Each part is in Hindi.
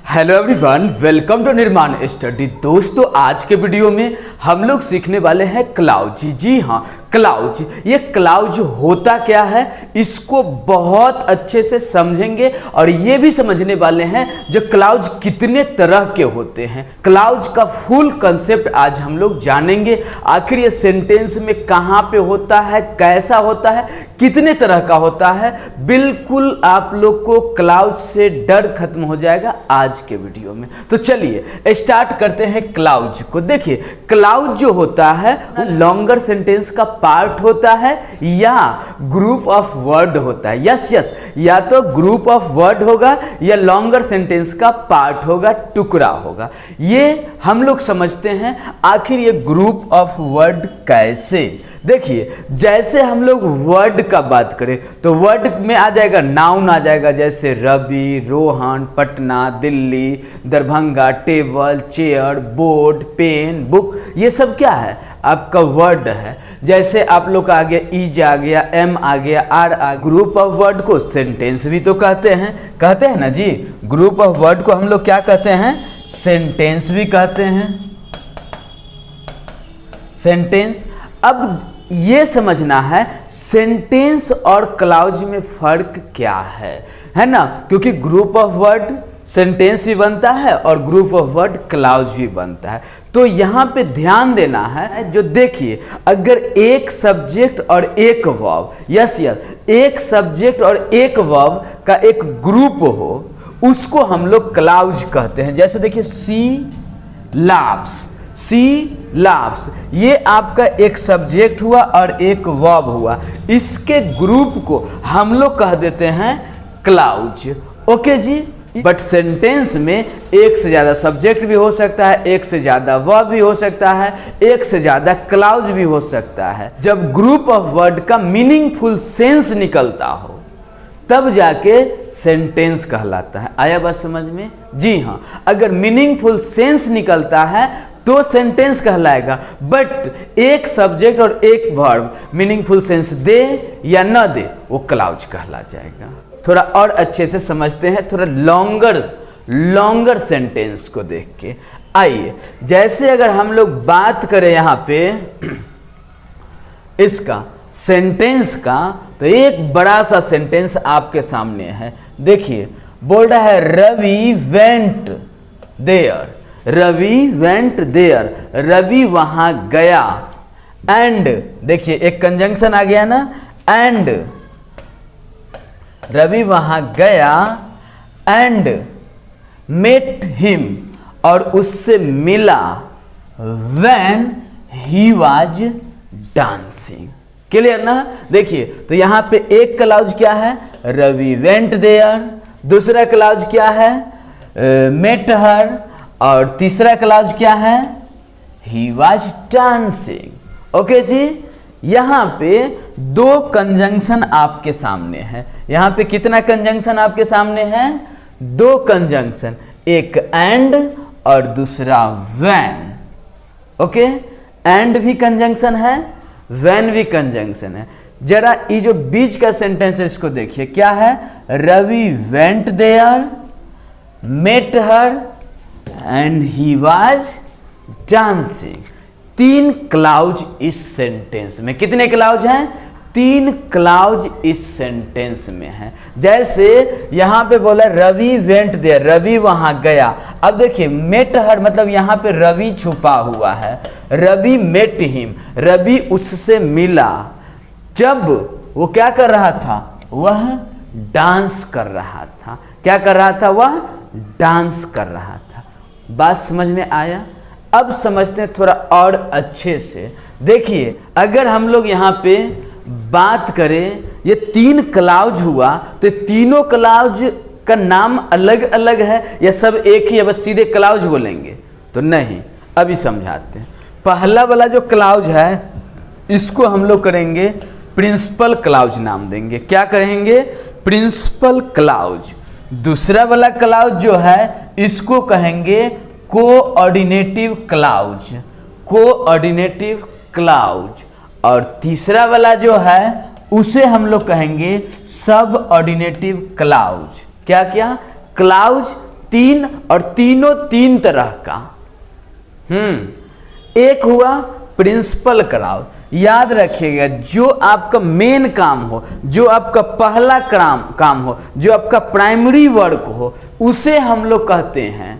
हेलो एवरीवन, वेलकम टू निर्माण स्टडी। दोस्तों, आज के वीडियो में हम लोग सीखने वाले हैं क्लाउज। जी हाँ, क्लाउज। ये क्लाउज होता क्या है, इसको बहुत अच्छे से समझेंगे और ये भी समझने वाले हैं जो क्लाउज कितने तरह के होते हैं। क्लाउज का फुल कंसेप्ट आज हम लोग जानेंगे। आखिर ये सेंटेंस में कहाँ पे होता है, कैसा होता है, कितने तरह का होता है। बिल्कुल आप लोग को क्लाउज से डर खत्म हो जाएगा आज के वीडियो में। तो चलिए स्टार्ट करते हैं क्लाउज को। देखिए, क्लाउज जो होता है लॉन्गर सेंटेंस का पार्ट होता है या ग्रुप ऑफ वर्ड होता है। यस, या तो ग्रुप ऑफ वर्ड होगा या लॉन्गर सेंटेंस का पार्ट होगा, टुकड़ा होगा। ये हम लोग समझते हैं। आखिर ये ग्रुप ऑफ वर्ड कैसे? देखिए, जैसे हम लोग वर्ड का बात करें तो वर्ड में आ जाएगा, नाउन आ जाएगा, जैसे Ravi, Rohan, Patna, Delhi, Darbhanga, table, chair, board, pen, book. ये सब क्या है? आपका वर्ड है। जैसे आप लोग का आ गया इज, आ गया एम, आ गया आर, आ ग्रुप ऑफ वर्ड को सेंटेंस भी तो कहते हैं ना जी। ग्रुप ऑफ वर्ड को हम लोग क्या कहते हैं? सेंटेंस भी कहते हैं, सेंटेंस। अब ये समझना है सेंटेंस और क्लाउज में फर्क क्या है ना, क्योंकि ग्रुप ऑफ वर्ड सेंटेंस भी बनता है और ग्रुप ऑफ वर्ड क्लाउज भी बनता है। तो यहाँ पे ध्यान देना है। जो देखिए, अगर एक सब्जेक्ट और एक वर्ब, यस, एक सब्जेक्ट और एक वर्ब का एक ग्रुप हो, उसको हम लोग क्लाउज कहते हैं। जैसे देखिए, सी लाव्स, ये आपका एक सब्जेक्ट हुआ और एक वर्ब हुआ। इसके ग्रुप को हम लोग कह देते हैं क्लाउज। ओके जी। बट सेंटेंस में एक से ज्यादा सब्जेक्ट भी हो सकता है, एक से ज्यादा वर्ब भी हो सकता है, एक से ज्यादा क्लाउज भी हो सकता है। जब ग्रुप ऑफ वर्ड का मीनिंगफुल सेंस निकलता हो तब जाके सेंटेंस कहलाता है। आया बात समझ में? जी हाँ, अगर मीनिंगफुल सेंस निकलता है तो सेंटेंस कहलाएगा। बट एक सब्जेक्ट और एक वर्ब मीनिंगफुल सेंस दे या न दे, वो क्लाउज कहला जाएगा। थोड़ा और अच्छे से समझते हैं, थोड़ा लॉन्गर सेंटेंस को देख के। आइए, जैसे अगर हम लोग बात करें यहाँ पे इसका सेंटेंस का, तो एक बड़ा सा सेंटेंस आपके सामने है। देखिए, बोल रहा है Ravi went there. Ravi went there, Ravi वहां गया। एंड देखिए, एक कंजंक्शन आ गया ना, एंड रवि वहां गया एंड मेट हिम, और उससे मिला, when he was dancing. Clear ना? देखिए, तो यहां पे एक क्लाउज क्या है? Ravi went there. दूसरा क्लाउज क्या है? Met her. और तीसरा क्लाउज क्या है? He was dancing. ओके जी। यहाँ पे दो कंजंक्शन आपके सामने है। यहाँ पे कितना कंजंक्शन आपके सामने है? दो कंजंक्शन, एक एंड और दूसरा व्हेन। ओके, एंड भी कंजंक्शन है, व्हेन भी कंजंक्शन है। जरा ये जो बीच का सेंटेंस है इसको देखिए, क्या है? Ravi went there, met her and he was dancing. तीन क्लाउज इस सेंटेंस में। कितने क्लाउज हैं? तीन क्लाउज इस सेंटेंस में है। जैसे यहां पे बोला रवि वेंट देयर, रवि वहां गया। अब देखिए, मेट हर मतलब यहां पे रवि छुपा हुआ है। रवि मेट हिम, रवि उससे मिला। जब वो क्या कर रहा था? वह डांस कर रहा था। क्या कर रहा था? वह डांस कर रहा था। बात समझ में आया? अब समझते हैं थोड़ा और अच्छे से। देखिए, अगर हम लोग यहाँ पे बात करें, ये तीन क्लाउज हुआ, तो तीनों क्लाउज का नाम अलग अलग है या सब एक ही है, बस सीधे क्लाउज बोलेंगे? तो नहीं, अभी समझाते हैं। पहला वाला जो क्लाउज है इसको हम लोग करेंगे प्रिंसिपल क्लाउज नाम देंगे। क्या करेंगे? Principal clause. दूसरा वाला क्लाउज जो है इसको कहेंगे कोऑर्डिनेटिव क्लाउज, कोऑर्डिनेटिव क्लाउज। और तीसरा वाला जो है उसे हम लोग कहेंगे सब ऑर्डिनेटिव क्लाउज। क्या क्या? क्लाउज तीन, और तीनों तीन तरह का। एक हुआ प्रिंसिपल क्लाउज, याद रखिएगा, जो आपका मेन काम हो, जो आपका पहला काम हो, जो आपका प्राइमरी वर्क हो, उसे हम लोग कहते हैं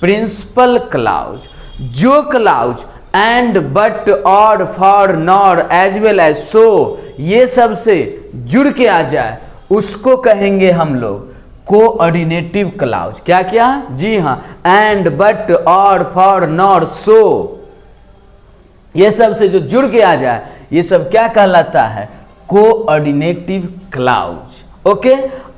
प्रिंसिपल क्लाउज। जो क्लाउज एंड, बट, और, for, nor, as well as, so, ये सब से जुड़ के आ जाए उसको कहेंगे हम लोग कोऑर्डिनेटिव क्लाउज। क्या क्या? जी हाँ, एंड, बट, और, फॉर, नॉर, सो, ये सब से जो जुड़ के आ जाए ये सब क्या कहलाता है? Coordinative clause. ओके।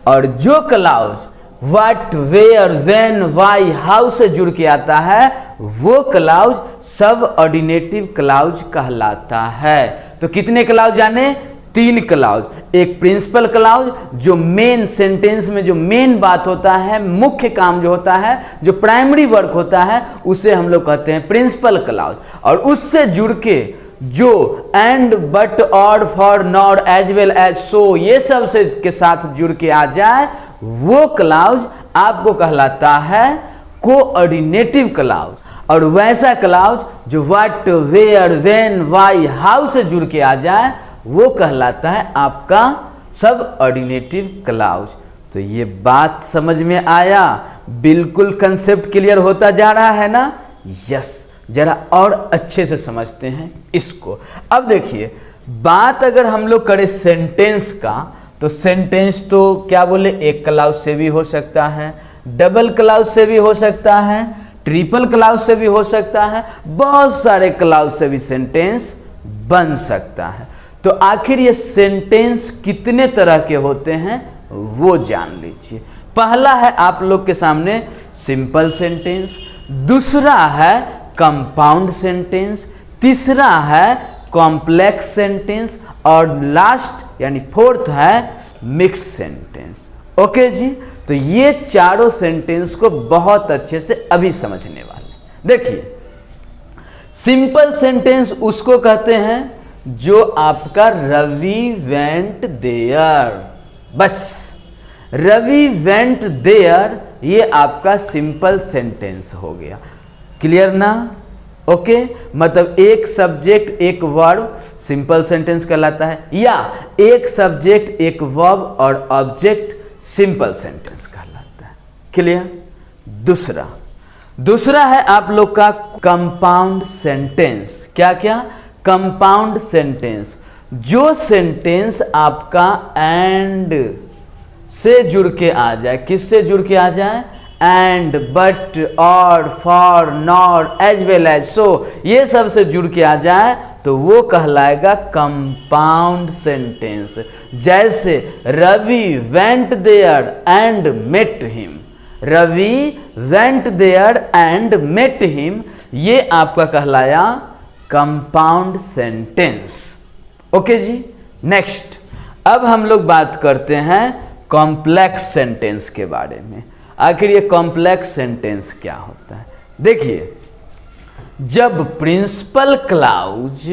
और जो clause what, where, when, why, how से जुड़ के आता है वो क्लाउज सब ऑर्डिनेटिव क्लाउज कहलाता है। तो कितने क्लाउज जाने? 3 क्लाउज। एक प्रिंसिपल क्लाउज जो मेन सेंटेंस में जो मेन बात होता है, मुख्य काम जो होता है, जो प्राइमरी वर्क होता है, उसे हम लोग कहते हैं प्रिंसिपल क्लाउज। और उससे जुड़ के जो एंड, बट, और, for, nor, as well as, so, ये सब से के साथ जुड़ के आ जाए वो क्लाउज आपको कहलाता है कोऑर्डिनेटिव क्लाउज। और वैसा क्लाउज जो what, where, when, why, how से जुड़ के आ जाए वो कहलाता है आपका सब ऑर्डिनेटिव क्लाउज। तो ये बात समझ में आया? बिल्कुल कंसेप्ट क्लियर होता जा रहा है ना? यस। जरा और अच्छे से समझते हैं इसको। अब देखिए, बात अगर हम लोग करें सेंटेंस का, तो सेंटेंस तो क्या बोले, एक क्लाउज से भी हो सकता है, डबल क्लाउज से भी हो सकता है, ट्रिपल क्लाउज से भी हो सकता है, बहुत सारे क्लाउज से भी सेंटेंस बन सकता है। तो आखिर ये सेंटेंस कितने तरह के होते हैं वो जान लीजिए। पहला है आप लोग के सामने सिंपल सेंटेंस, दूसरा है कंपाउंड सेंटेंस, तीसरा है कॉम्प्लेक्स सेंटेंस, और लास्ट यानी फोर्थ है मिक्स सेंटेंस। ओके जी। तो ये चारों सेंटेंस को बहुत अच्छे से अभी समझने वाले। देखिए, सिंपल सेंटेंस उसको कहते हैं जो आपका रवि वेंट देयर, बस रवि वेंट देयर, ये आपका सिंपल सेंटेंस हो गया। क्लियर ना? ओके। मतलब एक सब्जेक्ट एक वर्ब सिंपल सेंटेंस कहलाता है, या एक सब्जेक्ट एक वर्ब और ऑब्जेक्ट सिंपल सेंटेंस कहलाता है। क्लियर? दूसरा है आप लोग का कंपाउंड सेंटेंस। क्या क्या? कंपाउंड सेंटेंस, जो सेंटेंस आपका एंड से जुड़ के आ जाए। किससे जुड़ के आ जाए? एंड, बट, और, for, nor, as well as, so, ये सब से जुड़ के आ जाए तो वो कहलाएगा कंपाउंड सेंटेंस। जैसे Ravi went there and met him, Ravi went there and met him, ये आपका कहलाया कंपाउंड सेंटेंस। ओके जी। नेक्स्ट, अब हम लोग बात करते हैं कॉम्प्लेक्स सेंटेंस के बारे में। आखिर ये कॉम्प्लेक्स सेंटेंस क्या होता है? देखिए, जब principal clause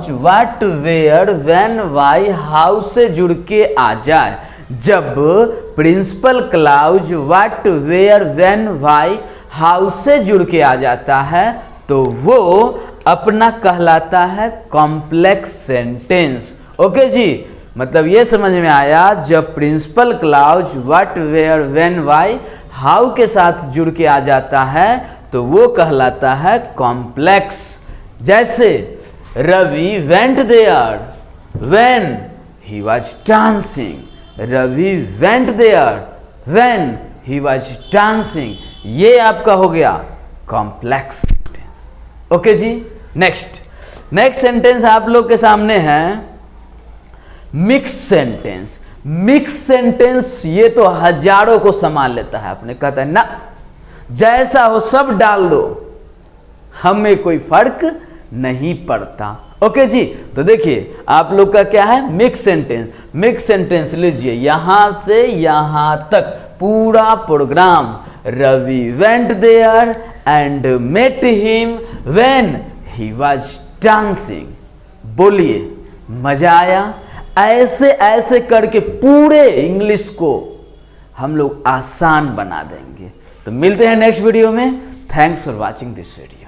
what, where, when, why, how से जुड़ के आ जाए, जब principal clause what, where, when, why, how से जुड़ के आ जाता है तो वो अपना कहलाता है कॉम्प्लेक्स सेंटेंस। ओके जी। मतलब ये समझ में आया, जब principal clause what, where, when, why, how के साथ जुड़ के आ जाता है तो वो कहलाता है कॉम्प्लेक्स। जैसे Ravi went there when he was dancing, Ravi went there when he was dancing, ये आपका हो गया कॉम्प्लेक्स सेंटेंस। ओके जी। नेक्स्ट सेंटेंस आप लोग के सामने है मिक्स सेंटेंस। मिक्स सेंटेंस ये तो हजारों को संभाल लेता है। आपने कहता है ना, जैसा हो सब डाल दो, हमें कोई फर्क नहीं पड़ता। ओके जी। तो देखिए आप लोग का क्या है, मिक्स सेंटेंस। मिक्स सेंटेंस लीजिए, यहां से यहां तक पूरा program, Ravi went there and met him when he was dancing. बोलिए, मजा आया? ऐसे ऐसे करके पूरे इंग्लिश को हम लोग आसान बना देंगे। तो मिलते हैं नेक्स्ट वीडियो में। Thanks for watching this video.